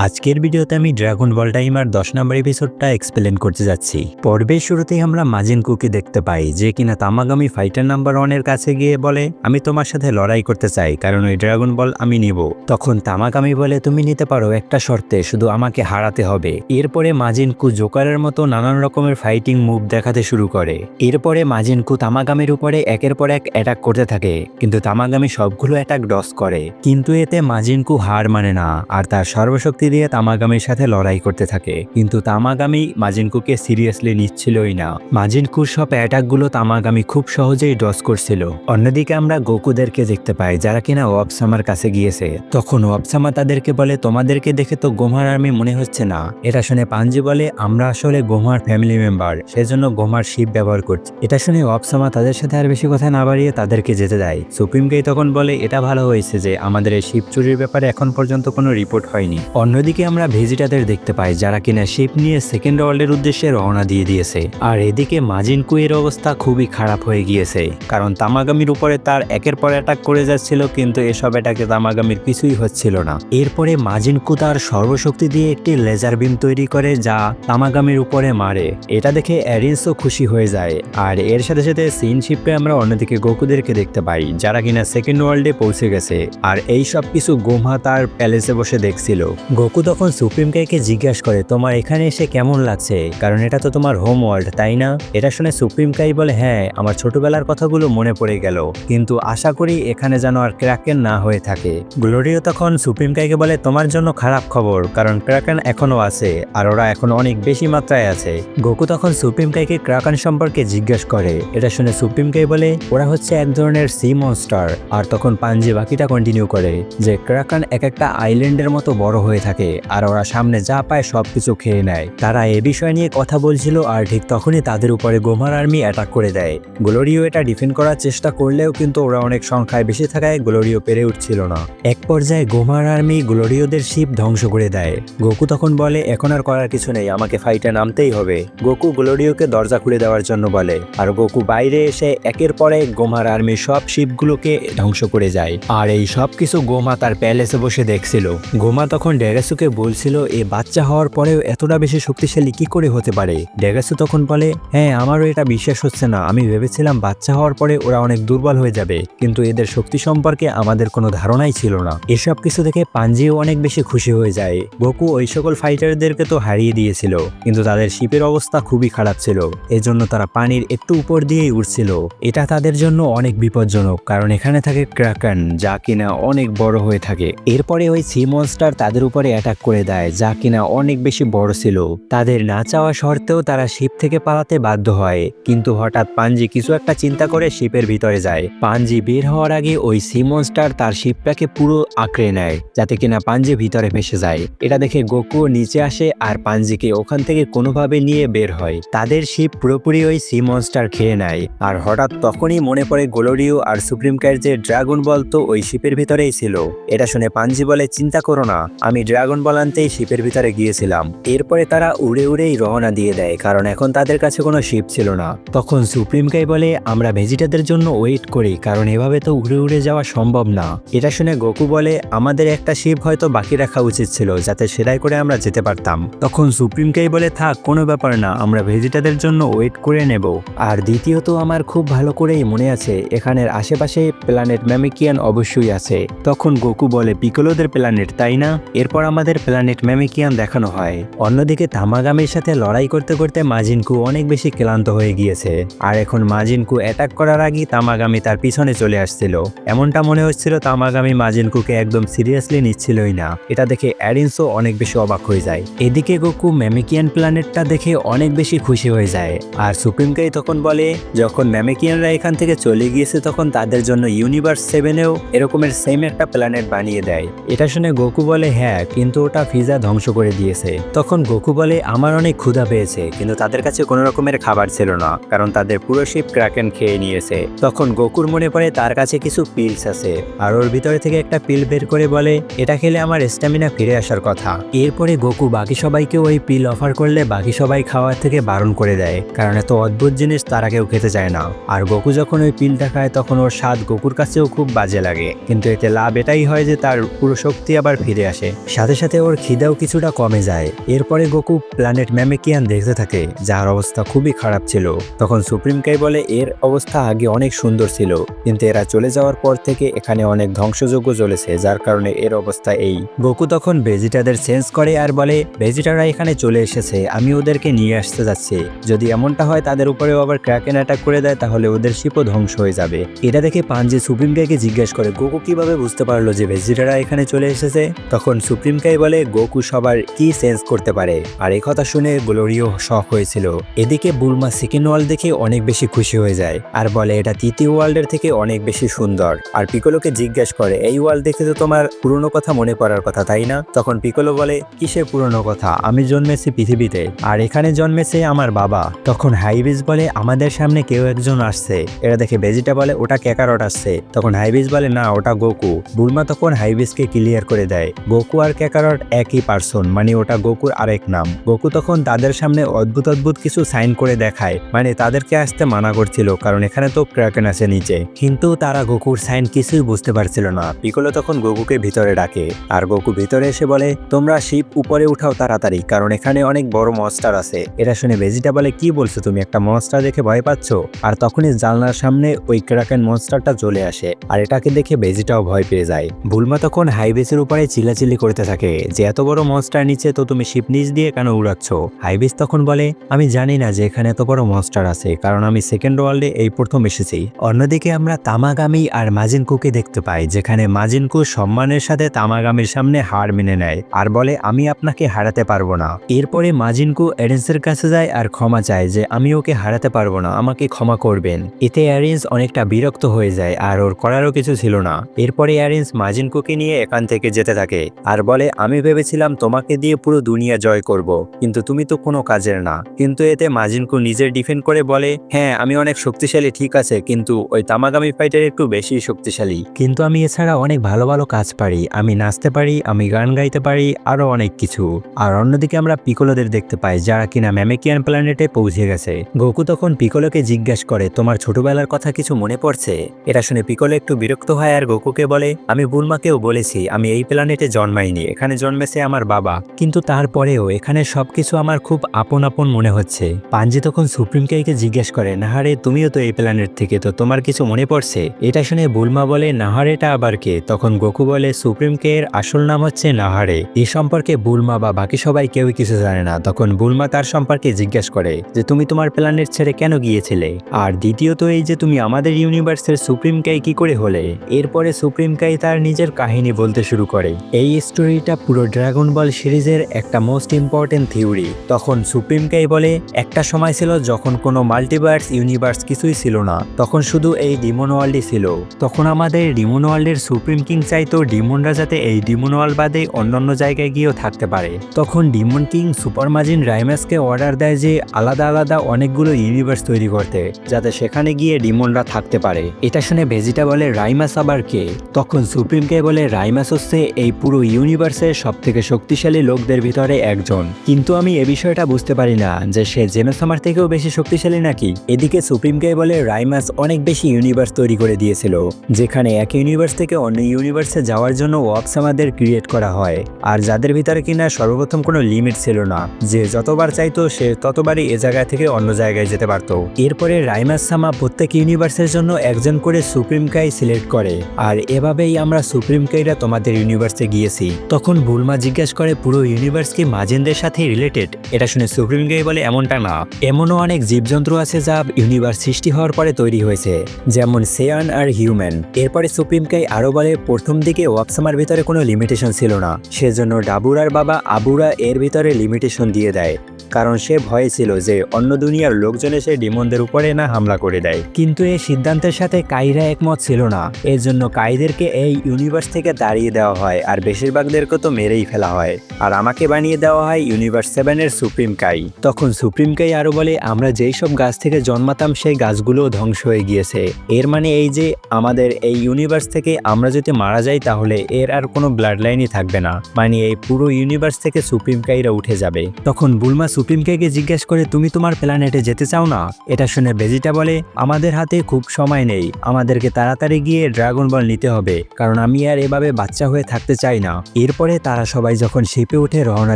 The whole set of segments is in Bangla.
আজকের ভিডিওতে আমি ড্রাগন বল টাইমার 10 নম্বর এপিসোডটা এক্সপ্লেন করতে যাচ্ছি। পর্বের শুরুতেই আমরা মাজিনকুকে দেখতে পাই, যে কিনা তামাগামি ফাইটার নাম্বার 1 এর কাছে গিয়ে বলে, আমি তোমার সাথে লড়াই করতে চাই, কারণ ওই ড্রাগন বল আমি নিব। তখন তামাগামি বলে, তুমি নিতে পারো একটা শর্তে, শুধু আমাকে হারাতে হবে। এরপরে মাজিনকু জোকারের মতো নানান রকমের ফাইটিং মুভ দেখাতে শুরু করে। এরপরে মাজিনকু তামাগামির উপরে একের পর এক অ্যাটাক করতে থাকে, কিন্তু তামাগামি সবগুলো অ্যাটাক ডস করে। কিন্তু এতে মাজিনকু হার মানে না, আর তার সর্বশক্তি দিয়ে তামাগামির সাথে লড়াই করতে থাকে। কিন্তু তামাগামি মাজিনকুকে সিরিয়াসলি নিচ্ছিলই না। মাজিনকুর সব অ্যাটাকগুলো তামাগামি খুব সহজেই ডস করছিল। অন্যদিকে আমরা গোকুদেরকে দেখতে পাই, যারা কিনা ওয়াবসামার কাছে গিয়েছে। তখন ওয়াবসামা তাদেরকে বলে, তোমাদেরকে দেখে তো গোমার আর্মি মনে হচ্ছে না। এটা শুনে পাঞ্জি বলে, আমরা আসলে গোমার ফ্যামিলি মেম্বার, সেজন্য গোমার শিপ ব্যবহার করছি। এটা শুনে ওয়াবসামা তাদের সাথে আর বেশি কথা না বাড়িয়ে তাদেরকে যেতে দেয়। সুপ্রিমকেই তখন বলে, এটা ভালো হয়েছে যে আমাদের এই শিপ চুরির ব্যাপারে এখন পর্যন্ত কোনো রিপোর্ট হয়নি। অন্যদিকে আমরা ভেজিটাদের দেখতে পাই, যারা কিনা শিপ নিয়ে সেকেন্ড ওয়ার্ল্ডের উদ্দেশ্যে রওনা দিয়ে দিয়েছে। আর এদিকে মাজিনকু এর অবস্থা খুবই খারাপ হয়ে গিয়েছে, কারণ তামাগামির উপরে তার একের পর অ্যাটাক করে যাচ্ছিল, কিন্তু এসব অ্যাটাকে তামাগামির কিছুই হচ্ছিল না। এরপরে মাজিনকু তার সর্বশক্তি দিয়ে একটি লেজার বিম তৈরি করে, যা তামাগামির উপরে মারে। এটা দেখে অ্যারিন্সও খুশি হয়ে যায়। আর এর সাথে সাথে সিন শিপে আমরা অন্যদিকে গোকুদেরকে দেখতে পাই, যারা কিনা সেকেন্ড ওয়ার্ল্ডে পৌঁছে গেছে। আর এই সব কিছু গোমা তার প্যালেসে বসে দেখছিল। গোকু তখন সুপ্রিমকাইকে জিজ্ঞাসা করে, তোমার এখানে এসে কেমন লাগছে, কারণ এটা তো তোমার হোম ওয়ার্ল্ড, তাই না? এটা শুনে সুপ্রিমকাই বলে, হ্যাঁ, আমার ছোটবেলার কথাগুলো মনে পড়ে গেল, কিন্তু আশা করি এখানে যেন আর ক্র্যাকেন না হয়ে থাকে। গ্লোরিও তখন সুপ্রিমকাইকে বলে, তোমার জন্য খারাপ খবর, কারণ ক্র্যাকেন এখনো আছে, আর ওরা এখন অনেক বেশি মাত্রায় আছে। গোকু তখন সুপ্রিমকাইকে ক্র্যাকেন সম্পর্কে জিজ্ঞাসা করে। এটা শুনে সুপ্রিমকাই বলে, ওরা হচ্ছে এক ধরনের সি মনস্টার। আর তখন পাঞ্জি বাকিটা কন্টিনিউ করে যে ক্র্যাকেন এক একটা আইল্যান্ডের মতো বড় হয়ে থাকে, আর ওরা সামনে যা পায় সবকিছু খেয়ে নেয়। তারা এ বিষয় নিয়ে কথা বলছিল, আর ঠিক তখনই তাদের উপরে গোমার আর্মি অ্যাটাক করে দেয়। গ্লোরিও এটা ডিফেন্ড করার চেষ্টা করলেও কিন্তু ওরা অনেক সংখ্যায় বেশি থাকায় গ্লোরিও পেরে উঠছিল না। এক পর্যায়ে গোমার আর্মি গ্লোরিওদের শিপ ধ্বংস করে দেয়। গোকু তখন বলে, এখন আর করার কিছু নেই, আমাকে ফাইটে নামতেই হবে। গোকু গ্লোরিওকে দরজা খুলে দেওয়ার জন্য বলে, আর গোকু বাইরে এসে একের পর এক গোমার আর্মি সব শিপগুলোকে ধ্বংস করে যায়। আর এই সব কিছু গোমা তার প্যালেসে বসে দেখছিল। গোমা তখন ডেগাসুকে বলছিল, এ বাচ্চা হওয়ার পরেও এতটা বেশি শক্তিশালী কি করে হতে পারে? ডেগাসু তখন বলে, হ্যাঁ, আমারও এটা বিশ্বাস হচ্ছে না। আমি ভেবেছিলাম বাচ্চা হওয়ার পরে ওরা অনেক দুর্বল হয়ে যাবে, কিন্তু এদের শক্তি সম্পর্কে আমাদের কোনো ধারণাই ছিল না। এসব কিছু দেখে পাঞ্জিও অনেক বেশি খুশি হয়ে যায়। গোকু ওই সকল ফাইটারদেরকে তো হারিয়ে দিয়েছিল, কিন্তু তাদের শিপের অবস্থা খুবই খারাপ ছিল, এজন্য তারা পানির একটু উপর দিয়েই উঠছিল। এটা তাদের জন্য অনেক বিপজ্জনক, কারণ এখানে থাকে ক্র্যাকেন, যা কিনা অনেক বড় হয়ে থাকে। এরপরে ওই সি মনস্টার তাদের উপরে অ্যাটাক করে দেয়, যা কিনা অনেক বেশি বড় ছিল। তাদের না চাওয়া সত্ত্বেও তারা শিপ থেকে পালাতে বাধ্য হয়, কিন্তু হঠাৎ পাঞ্জি কিছু একটা চিন্তা করে শিপের ভিতরে যায়। পাঞ্জি বের হওয়ার আগে ওই সি মনস্টার তার শিপটাকে পুরো আঁকড়ে নেয়, যাতে কিনা পাঞ্জি ভিতরে ভেসে যায়। এটা দেখে গোকু নিচে আসে আর পাঞ্জিকে ওখান থেকে কোনোভাবে নিয়ে বের হয়। তাদের শিপ পুরোপুরি ওই সি মনস্টার খেয়ে নেয়। আর হঠাৎ তখনই মনে পড়ে গ্লোরিও আর সুপ্রিমকাইয়ের যে ড্রাগন বল তো ওই শিপের ভিতরেই ছিল। এটা শুনে পাঞ্জি বলে, চিন্তা করো না, আমি ড্রাগন বল আনতেই শিপের ভিতরে গিয়েছিলাম। এরপরে তারা উড়ে উড়েই রওনা দিয়ে দেয়, কারণ এখন তাদের কাছে কোনো শিপ ছিল না। তখন সুপ্রিমকাই বলে, আমরা ভেজিটাদের জন্য ওয়েট করি, কারণ এভাবে তো উড়ে উড়ে যাওয়া সম্ভব না। এটা শুনে গোকু বলে, আমাদের একটা শিপ হয়তো বাকি রাখা উচিত ছিল, যাতে সেটাই করে আমরা যেতে পারতাম। তখন সুপ্রিমকাই বলে, থাক, কোনো ব্যাপার না, আমরা ভেজিটাদের জন্য ওয়েট করে নেব। আর দ্বিতীয়ত, আমার খুব ভালো করেই মনে আছে এখানের আশেপাশে প্ল্যানেট ম্যামিকিয়ান অবশ্যই আছে। তখন গোকু বলে, পিকোলোদের প্ল্যানেট, তাই না? এরপর আমাদের প্ল্যানেট ম্যামিকিয়ান দেখানো হয়। অন্যদিকে তামাগামির সাথে লড়াই করতে করতে মাজিনকু অনেক বেশি ক্লান্ত হয়ে গিয়েছে, আর এখন মাজিনকু অ্যাটাক করার আগেই তামাগামি তার পিছনে চলে আসছিল। এমনটা মনে হচ্ছিল তামাগামি মাজিনকুকে একদম সিরিয়াসলি নিচ্ছিলই না। এটা দেখে অ্যারিন্সও অনেক বেশি অবাক হয়ে যায়। এদিকে গোকু ম্যামিকিয়ান প্ল্যানেটটা দেখে অনেক বেশি খুশি হয়ে যায়। আর সুপ্রিমকাই তখন বলে, যখন ম্যামিকিয়ানরা এখান থেকে চলে গিয়েছে, তখন তাদের জন্য ইউনিভার্স 7-এও এরকমের সেম একটা প্ল্যানেট বানিয়ে দেয়। এটা শুনে গোকু বলে, হ্যাঁ, কিন্তু ওটা ফিজা ধ্বংস করে দিয়েছে। তখন গোকু বলে, আমার অনেক ক্ষুধা পেয়েছে, কিন্তু তাদের কাছে কোনো রকমের খাবার ছিল না, কারণ তাদের পুরো শিপ ক্র্যাকেন খেয়ে নিয়েছে। তখন গোকুর মনে পড়ে তার কাছে কিছু পিলস আছে, আর ওর ভিতরে থেকে একটা পিল বের করে বলে, এটা খেলে আমার স্ট্যামিনা ফিরে আসার কথা। এরপরে গোকু বাকি সবাইকে ওই পিল অফার করলে বাকি সবাই খাওয়ার থেকে বারণ করে দেয়, কারণ এত অদ্ভুত জিনিস তারা কেউ খেতে চায় না। আর গোকু যখন ওই পিলটা খায়, তখন ওর স্বাদ গোকুর কাছেও খুব বাজে লাগে, কিন্তু এতে লাভ এটাই হয় যে তার পুরো শক্তি আবার ফিরে আসে। সাথে সাথে ওর খিদাও কিছুটা কমে যায়। এরপরে গোকু প্ল্যানেট ম্যামেকিয়ান দেখতে থাকে, যার অবস্থা খুবই খারাপ ছিল। তখন সুপ্রিম কাই বলে এর অবস্থা আগে অনেক সুন্দর ছিল, কিন্তু এরা চলে যাওয়ার পর থেকে এখানে অনেক ধ্বংসযজ্ঞ চলেছে, যার কারণে এর অবস্থা এই। গোকু তখন ভেজিটাদের সেন্স করে আর বলে ভেজিটারা এখানে চলে এসেছে, আমি ওদেরকে নিয়ে আসতে যাচ্ছি। যদি এমনটা হয় তাদের উপরেও আবার ক্র্যাকেন অ্যাটাক করে দেয় তাহলে ওদের শিপও ধ্বংস হয়ে যাবে। এটা দেখে পাঞ্জি সুপ্রিম কাইকে জিজ্ঞেস করে গোকু কিভাবে বুঝতে পারলো যে ভেজিটারা এখানে চলে এসেছে। তখন সুপ্রিম কাই বলে গোকু সবার কি সেন্স করতে পারে, আর এই কথা শুনে গ্লোরিও শক হয়েছিল। এদিকে বুলমা সেকেন্ড ওয়ার্ল্ড দেখে অনেক বেশি খুশি হয়ে যায় আর বলে এটা তৃতীয় ওয়ার্ল্ডের থেকে অনেক বেশি সুন্দর। আর পিকোলোকে জিজ্ঞেস করে এই ওয়ার্ল্ড দেখে তো তোমার পুরনো কথা মনে পড়ার কথা, তাই না? তখন পিকোলো বলে কিসের পুরনো কথা, আমি জন্মেছি পৃথিবীতে আর এখানে জন্মেছে আমার বাবা। তখন হাইবিস বলে আমাদের সামনে কেউ একজন আসছে। এরা দেখে ভেজিটা বলে ওটা ক্যাকারট আসছে। তখন হাইবিস বলে না, ওটা গোকু। বুলমা তখন হাইবিসকে ক্লিয়ার করে দেয় গোকু আর ক্যাকারট একই পার্সন, মানে ওটা গোকুর আরেক নাম। গোকু তখন তাদের সামনে অদ্ভুত অদ্ভুত কিছু সাইন করে দেখায়, মানে তাদেরকে আসতে মানা করছিল কারণ এখানে তো ক্র্যাকেন আছে নিচে, কিন্তু তারা গোকুর সাইন কিছুই বুঝতে পারছিল না। পিকোলো তখন গোকুকে ভিতরে ডাকে আর গোকু ভিতরে এসে বলে তোমরা শিপ উপরে উঠাও তাড়াতাড়ি, কারণ এখানে অনেক বড় মনস্টার আছে। এটা শুনে ভেজিটা বলে কি বলছো তুমি, একটা মনস্টার দেখে ভয় পাচ্ছ? আর তখনই জানলার সামনে ওই ক্র্যাকেন মনস্টারটা চলে আসে আর এটাকে দেখে ভেজিটাও ভয় পেয়ে যায়। বুলমা তখন হাইবিসের উপরে চিল্লাচিল্লি করতে থাকে যে এত বড় মনস্টার নিচে তো তুমি শিপ নিচ দিয়ে কেন উড়াচ্ছ? হাইবিস তখন বলে আমি জানি না যে এখানে এত বড় মনস্টার আছে, কারণ আমি সেকেন্ড ওয়ার্ল্ডে এই প্রথম এসেছি। অন্যদিকে আমরা তামাগামি আর মাজিনকুকে দেখতে পাই, যেখানে মাজিনকু সম্মানের সাথে তামাগামির সামনে হার মেনে নেয় আর বলে আমি আপনাকে হারাতে পারবো না। এরপরে মাজিনকু এরেন্সের কাছে যায় আর ক্ষমা চায় যে আমি ওকে হারাতে পারবো না, আমাকে ক্ষমা করবেন। এতে এরেন্স অনেকটা বিরক্ত হয়ে যায় আর ওর করারও কিছু ছিল না। এরপরে এরেন্স মাজিনকুকে নিয়ে এখান থেকে যেতে থাকে আর বলে আমি ভেবেছিলাম তোমাকে দিয়ে পুরো দুনিয়া জয় করব, কিন্তু তুমি তো কোনো কাজের না। কিন্তু এতে মাজিনকু নিজের ডিফেন্ড করে বলে হ্যাঁ আমি অনেক শক্তিশালী ঠিক আছে, কিন্তু ওই তামাগামি ফাইটার একটু বেশি শক্তিশালী, কিন্তু আমি এছাড়া অনেক ভালো ভালো কাজ পারি, আমি নাচতে পারি, আমি গান গাইতে পারি, আরো অনেক কিছু। আর অন্যদিকে আমরা পিকোলোদের দেখতে পাই যারা কিনা ম্যামেকিয়ান প্ল্যানেটে পৌঁছে গেছে। গোকু তখন পিকোলোকে জিজ্ঞেস করে তোমার ছোটবেলার কথা কিছু মনে পড়ছে? এটা শুনে পিকোলো একটু বিরক্ত হয় আর গোকুকে বলে আমি বুলমাকেও বলেছি আমি এই প্ল্যানেটে জন্মাইনি, এখানে জন্মেছে আমার বাবা, কিন্তু তারপরেও এখানে সবকিছু আমার খুব আপন আপন মনে হচ্ছে। পাঞ্জি তখন সুপ্রিম কাইকে জিজ্ঞেস করে নাহারে তুমিও তো এই প্ল্যানেট থেকে, তো তোমার কিছু মনে পড়ছে? এটা শুনে বুলমা বলে নাহারেটা আবার কে? তখন গোকু বলে সুপ্রিম কে এর আসল নাম হচ্ছে নাহারে। এই সম্পর্কে বুলমা বা বাকি সবাই কেউই কিছু জানে না। তখন বুলমা তার সম্পর্কে জিজ্ঞেস করে যে তুমি তোমার প্ল্যানেট ছেড়ে কেন গিয়েছিলে, আর দ্বিতীয়ত এই যে তুমি আমাদের ইউনিভার্সের সুপ্রিম কাই কি করে হলে? এরপরে সুপ্রিম কাই তার নিজের কাহিনী বলতে শুরু করে। এই স্টোরিটা পুরো ড্রাগন বল সিরিজের একটা মোস্ট ইম্পর্টেন্ট থিওরি। তখন সুপ্রিম কাই বলে একটা সময় ছিল যখন কোনো মাল্টিভার্স ইউনিভার্স কিছুই ছিল না, তখন শুধু এই ডিমন ওয়ার্ল্ডই ছিল। তখন আমাদের ডিমন ওয়ার্ল্ডের সুপ্রিম কিং চাইতো ডিমনরা যাতে এই ডিমন ওয়ার্ল্ড বাদে অন্যান্য জায়গায় গিয়েও থাকতে পারে। তখন ডিমন কিং সুপার মাজিন রাইমাসকে অর্ডার দেয় যে আলাদা আলাদা অনেকগুলো ইউনিভার্স তৈরি করতে, যাতে সেখানে গিয়ে ডিমনরা থাকতে পারে। এটা শুনে ভেজিটা বলে রাইমাস আবার কে? তখন সুপ্রিম কে বলে রাইমাস হচ্ছে এই পুরো ইউনিভার্সের সব থেকে শক্তিশালী লোকদের ভিতরে একজন, কিন্তু আমি এ বিষয়টা বুঝতে পারি না যে সে জেনোসামার থেকেও বেশি শক্তিশালী নাকি। এদিকে সুপ্রিম কে বলে রাইমাস অনেক বেশি ইউনিভার্স তৈরি করে দিয়েছিল, যেখানে এক ইউনিভার্স থেকে অন্য ইউনিভার্সে যাওয়ার জন্য ওয়াপসামাদের ক্রিয়েট করা হয়, আর যাদের ভিতরে কিনা সর্বপ্রথম কোনো লিমিট ছিল না, যে যতবার চাইতো সে ততবারই এ জায়গা থেকে অন্য জায়গায় যেতে পারত। এরপরে রাইমাস সামা প্রত্যেক ইউনিভার্সের জন্য একজন করে সুপ্রিম কাই সিলেক্ট করে, আর এভাবেই আমরা সুপ্রিম কাইরা তোমাদের ইউনিভার্সে গিয়েছি। তখন বুলমা জিজ্ঞেস করে পুরো ইউনিভার্স কি মাজেনদের সাথে রিলেটেড? এটা শুনে সুপ্রিম কাই বলে এমনটা না, এমনও অনেক জীবজন্তু আছে যা ইউনিভার্স সৃষ্টি হওয়ার পরে তৈরি হয়েছে, যেমন সেয়ান আর হিউম্যান। এরপরে সুপ্রিম কাই আরো বলে প্রথম দিকে ওয়াপসামার ভিতরে কোনো লিমিটেশন ছিল না, সেজন্য ডাবুরার বাবা আবুরা এর ভিতরে লিমিটেশন দিয়ে দেয়, কারণ সে ভয়ে ছিল যে অন্য দুনিয়ার লোকজন এসে ডিমনদের উপরে না হামলা করে দেয়। কিন্তু এই সিদ্ধান্তের সাথে কাইরা একমত ছিল না, এর জন্য কাইদেরকে এই ইউনিভার্স থেকে দাঁড়িয়ে দেওয়া হয় আর বেশিরভাগদেরকে তো মেরেই ফেলা হয়, আর আমাকে বানিয়ে দেওয়া হয় ইউনিভার্স 7 এর সুপ্রিম কাই। তখন সুপ্রিম কাই আরো বলে আমরা যেই সব গাছ থেকে জন্মাতাম সেই গাছগুলো ধ্বংস হয়ে গিয়েছে, এর মানে এই যে আমাদের এই ইউনিভার্স থেকে আমরা যদি মারা যাই তাহলে এর আর কোনো ব্লাড লাইনই থাকবে না, মানে এই পুরো ইউনিভার্স থেকে সুপ্রিম কাইরা উঠে যাবে। তখন বুলমা সুপ্রিমকে গিয়ে জিজ্ঞেস করে তুমি তোমার প্ল্যানেটে যেতে চাও না। এটা শুনে ভেজিটা বলে আমাদের হাতে খুব সময় নেই, আমাদেরকে তাড়াতাড়ি গিয়ে ড্রাগন বল নিতে হবে, কারণ আমি আর এভাবে বাচ্চা হয়ে থাকতে চাই না। এরপরে তারা সবাই যখন শিপে উঠে রওনা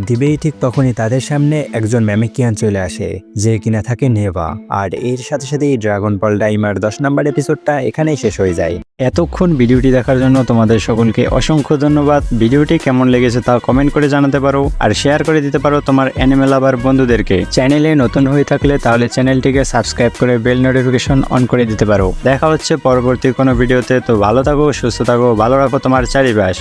দিবেই ঠিক তখনই তাদের সামনে একজন ম্যামেকিয়ান চলে আসে, যে কিনা থাকে নেভা। আর এর সাথে সাথে এই ড্রাগন বল টাইমার 10 নম্বর এপিসোডটা এখানেই শেষ হয়ে যায়। এতক্ষণ ভিডিওটি দেখার জন্য তোমাদের সকলকে অসংখ্য ধন্যবাদ। ভিডিওটি কেমন লেগেছে তা কমেন্ট করে জানাতে পারো, আর শেয়ার করে দিতে পারো তোমার অ্যানিমে লাভার বন্ধুদেরকে। চ্যানেলে নতুন হয়ে থাকলে তাহলে চ্যানেলটিকে সাবস্ক্রাইব করে বেল নোটিফিকেশন অন করে দিতে পারো। দেখা হচ্ছে পরবর্তী কোনো ভিডিওতে। তো ভালো থাকো, সুস্থ থাকো, ভালো রাখো তোমার চারিপাশ।